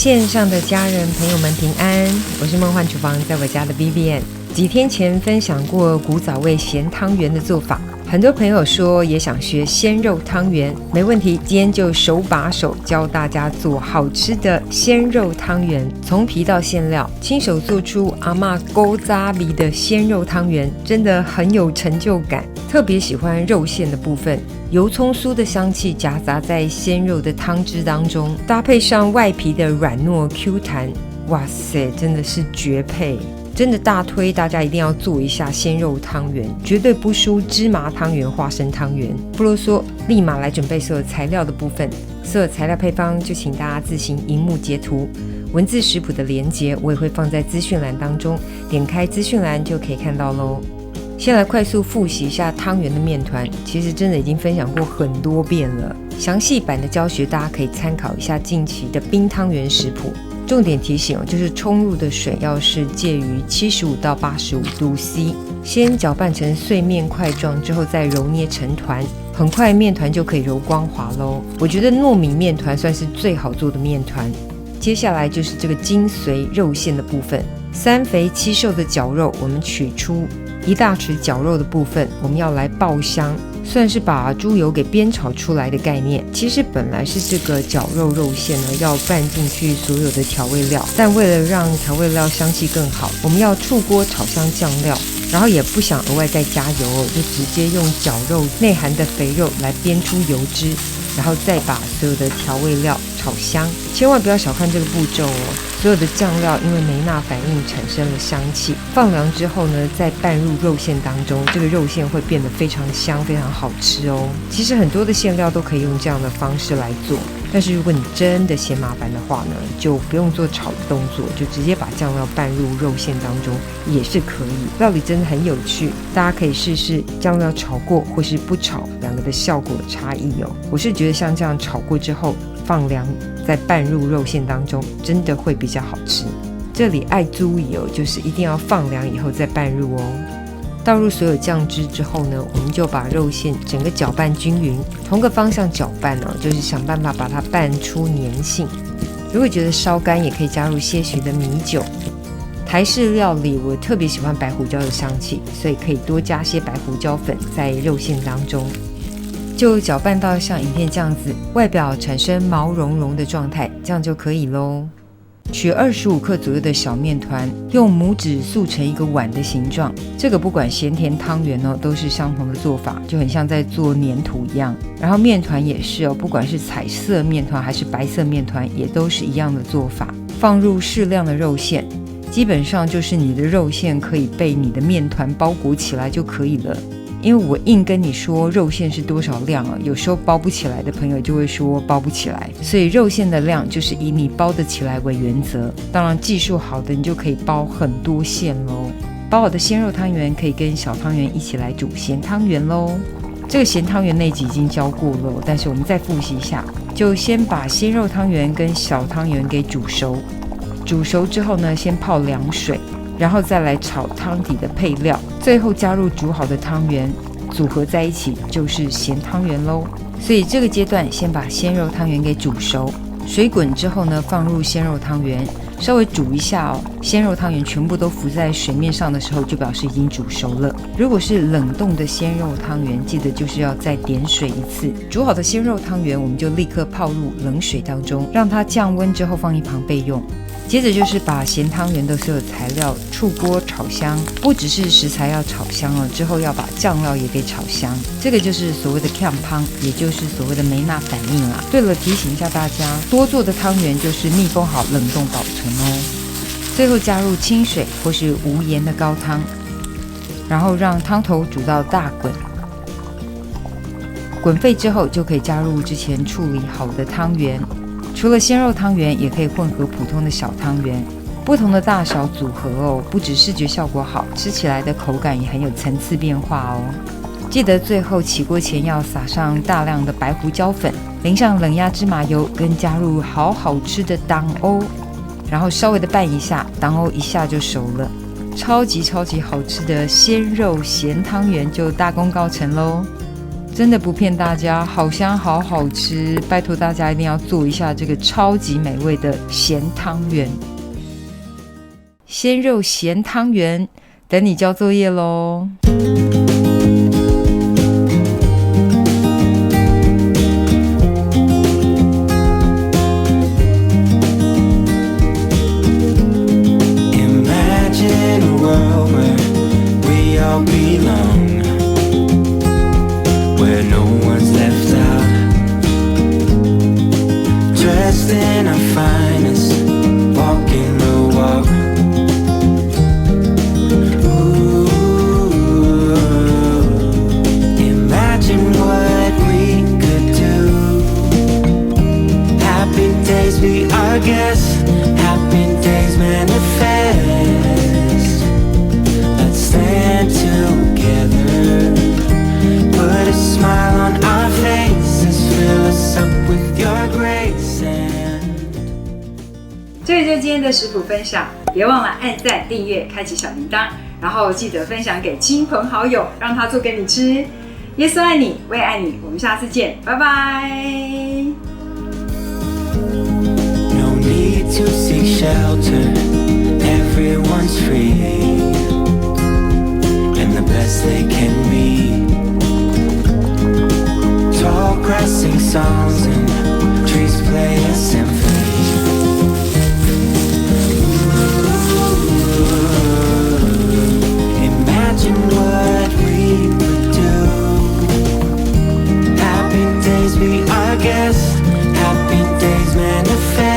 线上的家人朋友们平安，我是梦幻厨房在我家的 Vivian。 几天前分享过古早味咸汤圆的做法，很多朋友说也想学鲜肉汤圆，没问题，今天就手把手教大家做好吃的鲜肉汤圆，从皮到馅料，亲手做出阿嬷勾扎比的鲜肉汤圆，真的很有成就感。特别喜欢肉馅的部分，油葱酥的香气夹杂在鲜肉的汤汁当中，搭配上外皮的软糯 Q 弹，哇塞，真的是绝配。真的大推大家一定要做一下鲜肉汤圆，绝对不输芝麻汤圆、花生汤圆。不啰嗦，立马来准备所有材料的部分。所有材料配方就请大家自行荧幕截图，文字食谱的连结我也会放在资讯栏当中，点开资讯栏就可以看到咯。先来快速复习一下汤圆的面团，其实真的已经分享过很多遍了，详细版的教学大家可以参考一下近期的冰汤圆食谱。重点提醒就是冲入的水要是介于75到85度 C， 先搅拌成碎面块状之后再揉捏成团，很快面团就可以揉光滑咯。我觉得糯米面团算是最好做的面团。接下来就是这个精髓肉馅的部分，3肥7瘦的绞肉我们取出，1大匙绞肉的部分我们要来爆香，算是把猪油给煸炒出来的概念。其实本来是这个绞肉肉馅呢要拌进去所有的调味料，但为了让调味料香气更好，我们要出锅炒香酱料，然后也不想额外再加油哦，就直接用绞肉内含的肥肉来煸出油脂，然后再把所有的调味料炒香。千万不要小看这个步骤哦，所有的酱料因为梅纳反应产生了香气，放凉之后呢再拌入肉馅当中，这个肉馅会变得非常香，非常好吃哦。其实很多的馅料都可以用这样的方式来做，但是如果你真的嫌麻烦的话呢，就不用做炒的动作，就直接把酱料拌入肉馅当中也是可以。料理真的很有趣，大家可以试试酱料炒过或是不炒两个的效果差异哦。我是觉得像这样炒过之后放凉再拌入肉馅当中真的会比较好吃。这里爱注意哦，就是一定要放凉以后再拌入哦。倒入所有酱汁之后呢，我们就把肉馅整个搅拌均匀，同个方向搅拌哦，就是想办法把它拌出粘性。如果觉得烧干，也可以加入些许的米酒。台式料理我特别喜欢白胡椒的香气，所以可以多加些白胡椒粉在肉馅当中。就搅拌到像影片这样子，外表产生毛茸茸的状态，这样就可以咯。取25克左右的小面团，用拇指塑成一个碗的形状。这个不管咸甜汤圆哦，都是相同的做法，就很像在做黏土一样。然后面团也是哦，不管是彩色面团还是白色面团，也都是一样的做法。放入适量的肉馅，基本上就是你的肉馅可以被你的面团包裹起来就可以了。因为我硬跟你说肉馅是多少量啊，有时候包不起来的朋友就会说包不起来，所以肉馅的量就是以你包得起来为原则。当然技术好的你就可以包很多馅咯。包好的鲜肉汤圆可以跟小汤圆一起来煮咸汤圆咯。这个咸汤圆那集已经教过了，但是我们再复习一下，就先把鲜肉汤圆跟小汤圆给煮熟。煮熟之后呢，先泡凉水，然后再来炒汤底的配料，最后加入煮好的汤圆，组合在一起就是咸汤圆咯。所以这个阶段先把鲜肉汤圆给煮熟，水滚之后呢，放入鲜肉汤圆，稍微煮一下哦。鲜肉汤圆全部都浮在水面上的时候，就表示已经煮熟了。如果是冷冻的鲜肉汤圆，记得就是要再点水一次。煮好的鲜肉汤圆，我们就立刻泡入冷水当中，让它降温之后放一旁备用。接着就是把咸汤圆的所有材料出锅炒香，不只是食材要炒香哦，之后要把酱料也给炒香。这个就是所谓的 Cam 汤，也就是所谓的梅纳反应啦。对了，提醒一下大家，多做的汤圆就是密封好冷冻保存哦。最后加入清水或是无盐的高汤，然后让汤头煮到大滚，滚沸之后就可以加入之前处理好的汤圆。除了鲜肉汤圆，也可以混合普通的小汤圆，不同的大小组合哦，不止视觉效果好，吃起来的口感也很有层次变化哦。记得最后起锅前要撒上大量的白胡椒粉，淋上冷压芝麻油，跟加入好吃的当欧，然后稍微的拌一下，当欧一下就熟了。超级好吃的鲜肉咸汤圆就大功告成咯。真的不骗大家，好香好好吃，拜托大家一定要做一下这个超级美味的咸汤圆。鲜肉咸汤圆，等你交作业咯。这就是今天的食谱分享，别忘了按赞、订阅、开启小铃铛，然后记得分享给亲朋好友，让他做给你吃。耶稣爱你，我也爱你，我们下次见，拜拜。No need to seek shelter, everyone's free, and the best they can be. Tall grass sing songs and trees play a symphony. Imagine what we would do. Happy days be our guess. Happy days manifest.